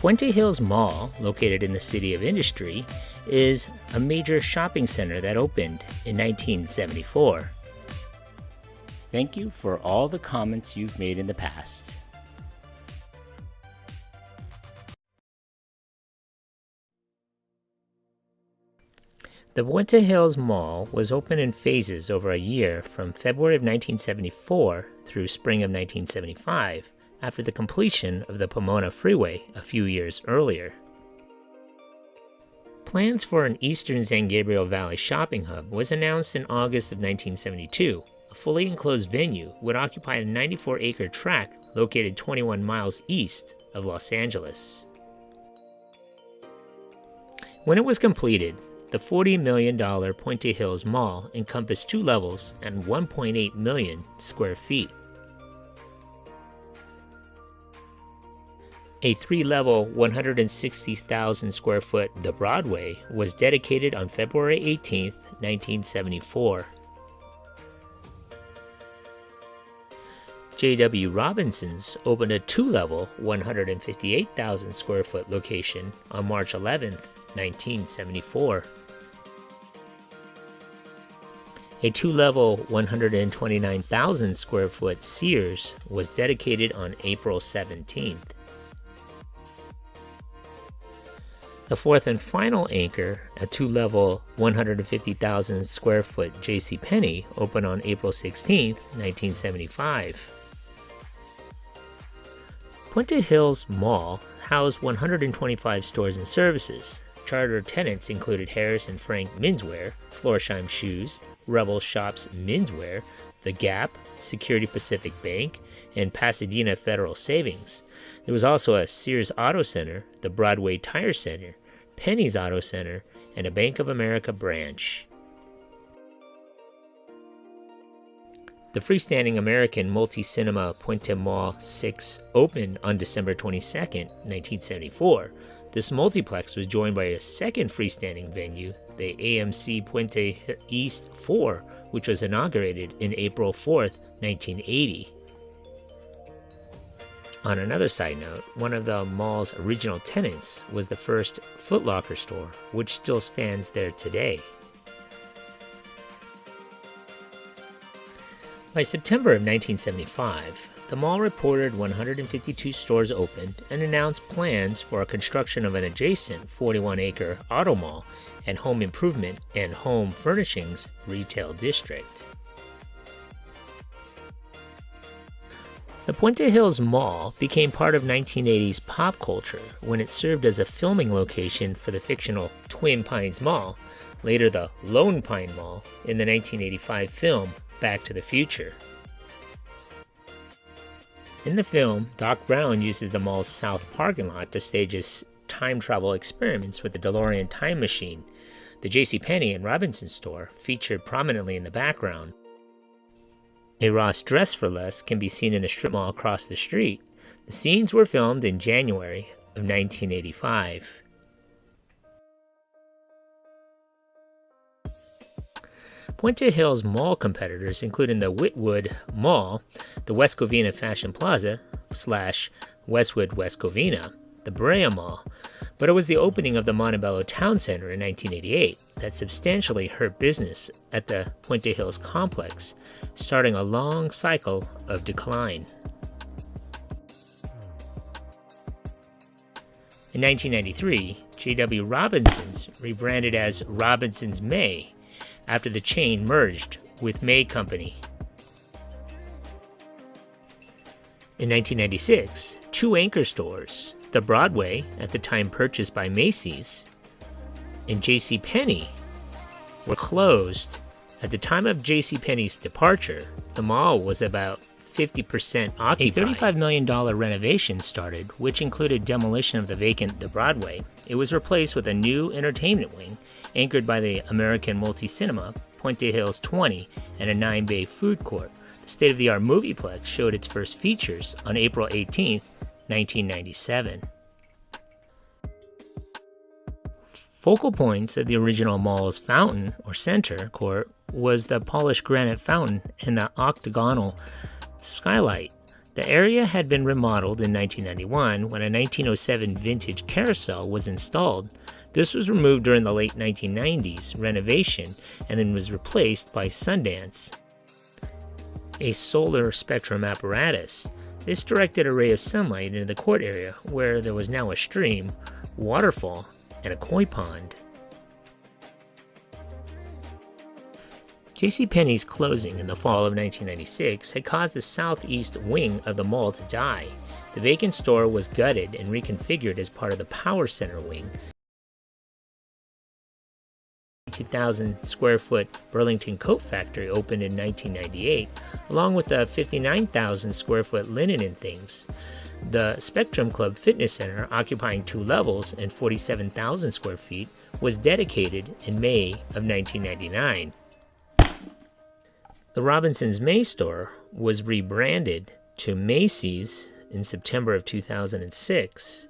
Puente Hills Mall, located in the City of Industry, is a major shopping center that opened in 1974. Thank you for all the comments you've made in the past. The Puente Hills Mall was opened in phases over a year from February of 1974 through spring of 1975, after the completion of the Pomona Freeway a few years earlier. Plans for an eastern San Gabriel Valley shopping hub was announced in August of 1972. A fully enclosed venue would occupy a 94-acre tract located 21 miles east of Los Angeles. When it was completed, the $40 million Puente Hills Mall encompassed 2 levels and 1.8 million square feet. A 3-level, 160,000 square foot The Broadway was dedicated on February 18, 1974. J.W. Robinson's opened a 2-level, 158,000 square foot location on March 11, 1974. A 2-level, 129,000 square foot Sears was dedicated on April 17th. The fourth and final anchor, a 2-level, 150,000 square foot JCPenney, opened on April 16, 1975. Puente Hills Mall housed 125 stores and services. Charter tenants included Harris and Frank Menswear, Florsheim Shoes, Rebel Shops Menswear, The Gap, Security Pacific Bank, and Pasadena Federal Savings. There was also a Sears Auto Center, the Broadway Tire Center, Penny's Auto Center, and a Bank of America branch. The freestanding American multi-cinema Puente Mall 6 opened on December 22, 1974. This multiplex was joined by a second freestanding venue, the AMC Puente East 4, which was inaugurated in April 4, 1980. On another side note, one of the mall's original tenants was the first Foot Locker store, which still stands there today. By September of 1975, the mall reported 152 stores opened and announced plans for a construction of an adjacent 41-acre auto mall and home improvement and home furnishings retail district. The Puente Hills Mall became part of 1980s pop culture when it served as a filming location for the fictional Twin Pines Mall, later the Lone Pine Mall, in the 1985 film Back to the Future. In the film, Doc Brown uses the mall's south parking lot to stage his time travel experiments with the DeLorean time machine. The JCPenney and Robinson store featured prominently in the background. A Ross Dress for Less can be seen in the strip mall across the street. The scenes were filmed in January of 1985. Puente Hills Mall competitors included the Whitwood Mall, the West Covina Fashion Plaza / Westwood West Covina, the Brea Mall, but it was the opening of the Montebello Town Center in 1988 that substantially hurt business at the Puente Hills complex, starting a long cycle of decline. In 1993, J.W. Robinson's rebranded as Robinson's May after the chain merged with May Company. In 1996, 2 anchor stores, the Broadway, at the time purchased by Macy's, and JCPenney, were closed. At the time of JCPenney's departure, the mall was about 50% occupied. A $35 million renovation started, which included demolition of the vacant The Broadway. It was replaced with a new entertainment wing, anchored by the American Multi-Cinema, Puente Hills 20, and a 9-bay food court. The state-of-the-art Movieplex showed its first features on April 18, 1997. Focal points of the original mall's fountain, or center, court was the polished granite fountain and the octagonal skylight. The area had been remodeled in 1991 when a 1907 vintage carousel was installed. This was removed during the late 1990s renovation and then was replaced by Sundance, a solar spectrum apparatus. This directed a ray of sunlight into the court area where there was now a stream, waterfall, and a koi pond. JCPenney's closing in the fall of 1996 had caused the southeast wing of the mall to die. The vacant store was gutted and reconfigured as part of the Power Center wing. 2,000 square foot Burlington coat factory opened in 1998, along with a 59,000 square foot Linen and Things. The Spectrum Club Fitness Center, occupying 2 levels and 47,000 square feet, was dedicated in May of 1999. The Robinson's May store was rebranded to Macy's in September of 2006.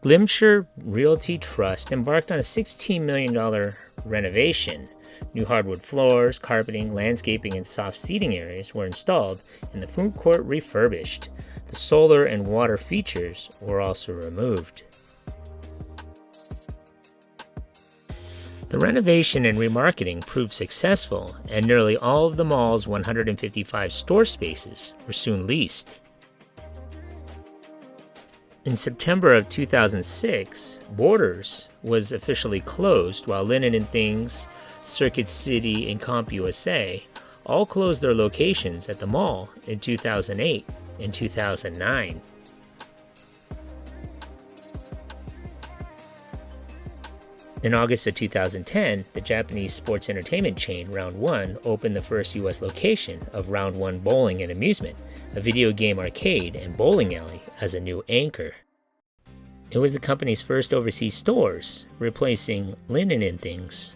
Glimcher Realty Trust embarked on a $16 million renovation. New hardwood floors, carpeting, landscaping, and soft seating areas were installed, and the food court refurbished. The solar and water features were also removed. The renovation and remarketing proved successful, and nearly all of the mall's 155 store spaces were soon leased. In September of 2006, Borders was officially closed, while Linen and Things, Circuit City, and CompUSA all closed their locations at the mall in 2008 and 2009. In August of 2010, the Japanese sports entertainment chain Round One opened the first U.S. location of Round One Bowling and Amusement, a video game arcade and bowling alley, as a new anchor. It was the company's first overseas stores, replacing Linen and Things.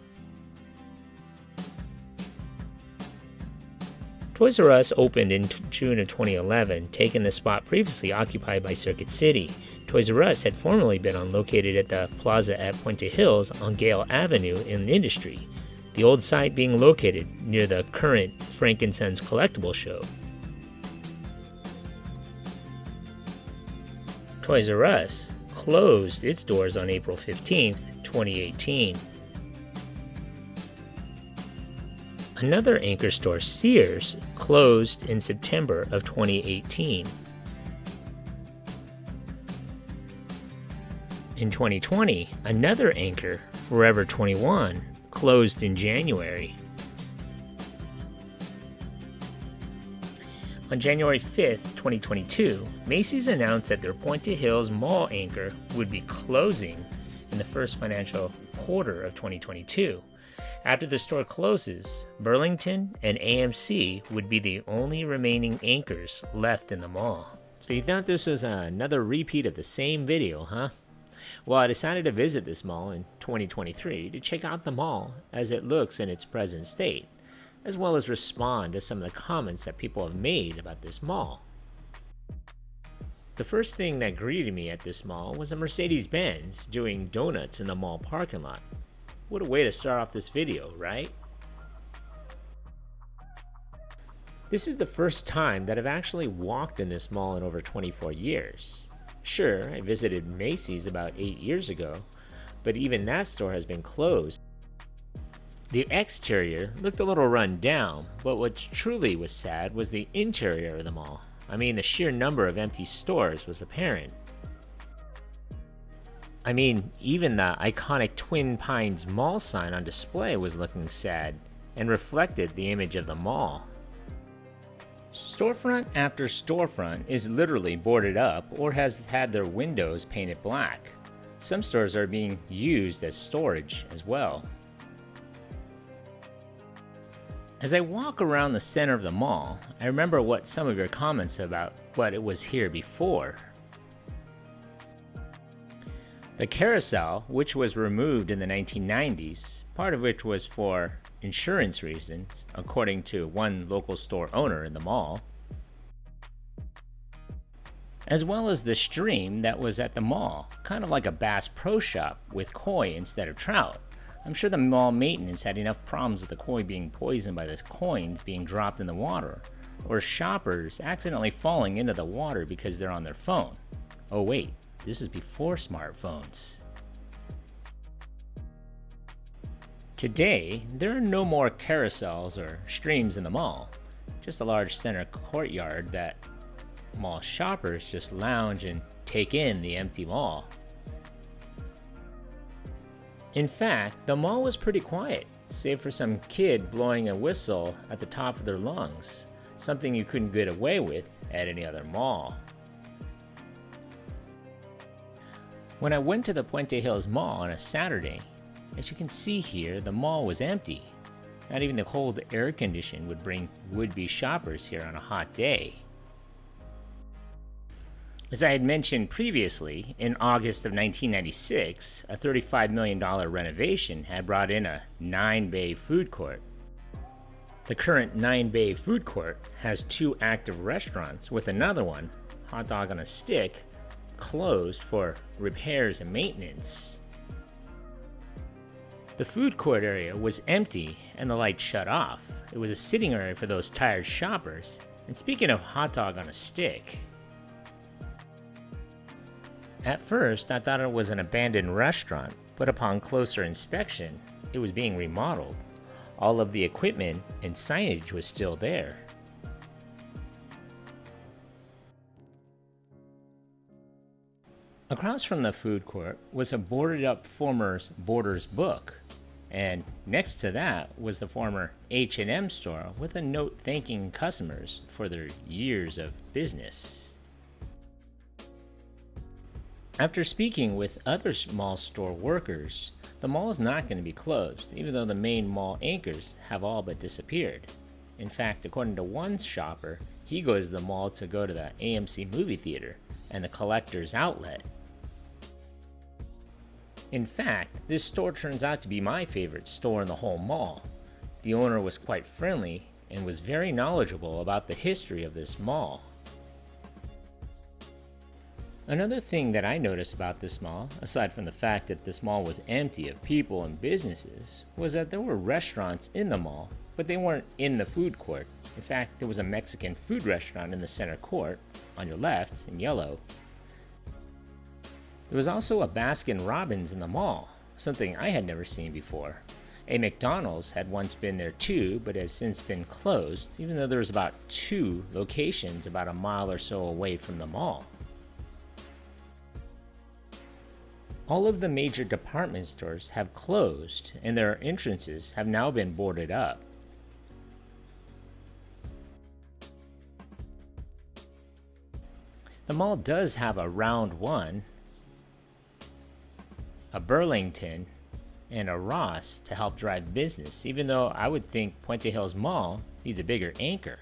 Toys R Us opened in June of 2011, taking the spot previously occupied by Circuit City. Toys R Us had formerly been located at the plaza at Puente Hills on Gale Avenue in Industry, the old site being located near the current Frank & Sons collectible show. Toys R Us closed its doors on April 15, 2018. Another anchor store, Sears, closed in September of 2018. In 2020, another anchor, Forever 21, closed in January. On January 5th, 2022, Macy's announced that their Puente Hills Mall anchor would be closing in the first financial quarter of 2022. After the store closes, Burlington and AMC would be the only remaining anchors left in the mall. So you thought this was another repeat of the same video, huh? Well, I decided to visit this mall in 2023 to check out the mall as it looks in its present state, as well as respond to some of the comments that people have made about this mall. The first thing that greeted me at this mall was a Mercedes-Benz doing donuts in the mall parking lot. What a way to start off this video, right? This is the first time that I've actually walked in this mall in over 24 years. Sure, I visited Macy's about 8 years ago, but even that store has been closed. The exterior looked a little run down, but what truly was sad was the interior of the mall. I mean, the sheer number of empty stores was apparent. I mean, even the iconic Twin Pines Mall sign on display was looking sad and reflected the image of the mall. Storefront after storefront is literally boarded up or has had their windows painted black. Some stores are being used as storage as well. As I walk around the center of the mall, I remember what some of your comments about what it was here before. The carousel, which was removed in the 1990s, part of which was for insurance reasons, according to one local store owner in the mall, as well as the stream that was at the mall, kind of like a Bass Pro Shop with koi instead of trout. I'm sure the mall maintenance had enough problems with the koi being poisoned by the coins being dropped in the water. or shoppers accidentally falling into the water because they're on their phone. Oh wait, this is before smartphones. Today, there are no more carousels or streams in the mall, just a large center courtyard that mall shoppers just lounge and take in the empty mall. In fact, the mall was pretty quiet, save for some kid blowing a whistle at the top of their lungs, something you couldn't get away with at any other mall. When I went to the Puente Hills Mall on a Saturday, as you can see here, the mall was empty. Not even the cold air condition would bring would-be shoppers here on a hot day. As I had mentioned previously, in August of 1996, a $35 million renovation had brought in a 9-bay food court. The current 9-bay food court has 2 active restaurants, with another one, Hot Dog on a Stick, closed for repairs and maintenance. The food court area was empty and the lights shut off. It was a sitting area for those tired shoppers. And speaking of Hot Dog on a Stick, at first I thought it was an abandoned restaurant, but upon closer inspection, it was being remodeled. All of the equipment and signage was still there. Across from the food court was a boarded up former Borders book, and next to that was the former H&M store with a note thanking customers for their years of business. After speaking with other mall store workers, the mall is not going to be closed, even though the main mall anchors have all but disappeared. In fact, according to one shopper, he goes to the mall to go to the AMC movie theater and the Collector's Outlet. In fact, this store turns out to be my favorite store in the whole mall. The owner was quite friendly and was very knowledgeable about the history of this mall. Another thing that I noticed about this mall, aside from the fact that this mall was empty of people and businesses, was that there were restaurants in the mall, but they weren't in the food court. In fact, there was a Mexican food restaurant in the center court, on your left, in yellow. There was also a Baskin-Robbins in the mall, something I had never seen before. A McDonald's had once been there too, but has since been closed, even though there was about 2 locations about a mile or so away from the mall. All of the major department stores have closed, and their entrances have now been boarded up. The mall does have a Round 1, a Burlington, and a Ross to help drive business, even though I would think Puente Hills Mall needs a bigger anchor.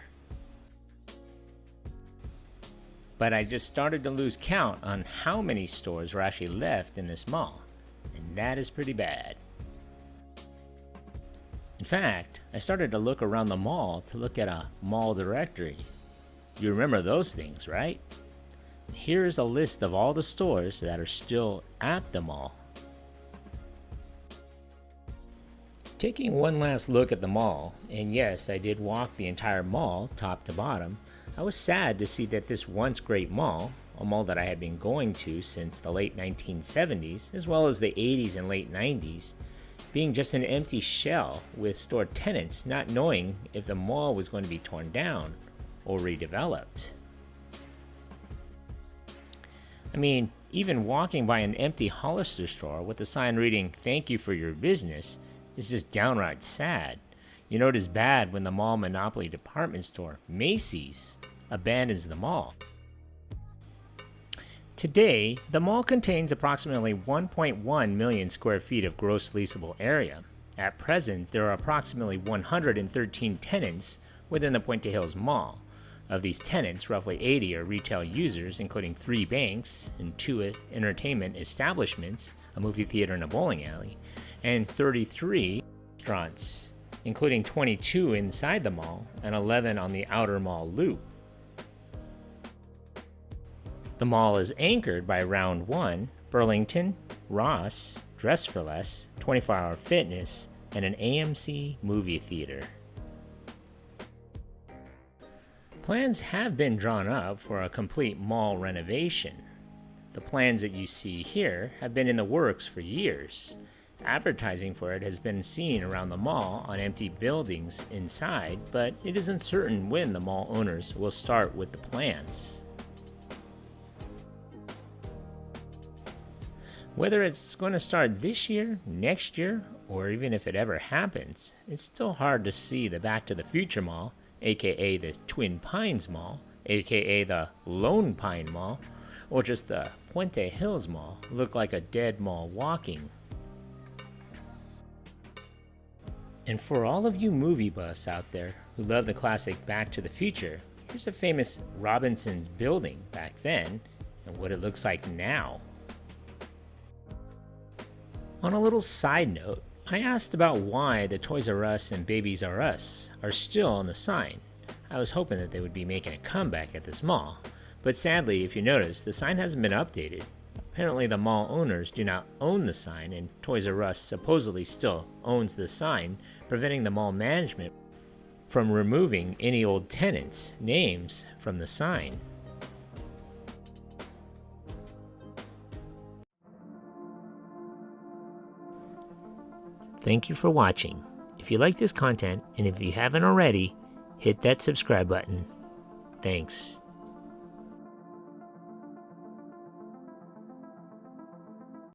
But I just started to lose count on how many stores were actually left in this mall, and that is pretty bad. In fact, I started to look around the mall to look at a mall directory. You remember those things, right? Here's a list of all the stores that are still at the mall. Taking one last look at the mall, and yes, I did walk the entire mall top to bottom, I was sad to see that this once great mall, a mall that I had been going to since the late 1970s, as well as the 80s and late 90s, being just an empty shell with store tenants not knowing if the mall was going to be torn down or redeveloped. I mean, even walking by an empty Hollister store with a sign reading, "Thank you for your business," is just downright sad. You know it is bad when the mall monopoly department store, Macy's, abandons the mall. Today, the mall contains approximately 1.1 million square feet of gross leasable area. At present, there are approximately 113 tenants within the Puente Hills Mall. Of these tenants, roughly 80 are retail users, including 3 banks and 2 entertainment establishments, a movie theater and a bowling alley, and 33 restaurants, including 22 inside the mall and 11 on the outer mall loop. The mall is anchored by Round 1, Burlington, Ross, Dress for Less, 24 Hour Fitness, and an AMC movie theater. Plans have been drawn up for a complete mall renovation. The plans that you see here have been in the works for years. Advertising for it has been seen around the mall on empty buildings inside, but it isn't certain when the mall owners will start with the plans. Whether it's going to start this year, next year, or even if it ever happens, it's still hard to see the Back to the Future Mall, aka the Twin Pines Mall, aka the Lone Pine Mall, or just the Puente Hills Mall look like a dead mall walking. And for all of you movie buffs out there who love the classic Back to the Future, here's a famous Robinson's building back then and what it looks like now. On a little side note, I asked about why the Toys R Us and Babies R Us are still on the sign. I was hoping that they would be making a comeback at this mall, but sadly, if you notice, the sign hasn't been updated. Apparently the mall owners do not own the sign, and Toys R Us supposedly still owns the sign, preventing the mall management from removing any old tenants' names from the sign. Thank you for watching. If you like this content, and if you haven't already, hit that subscribe button. Thanks.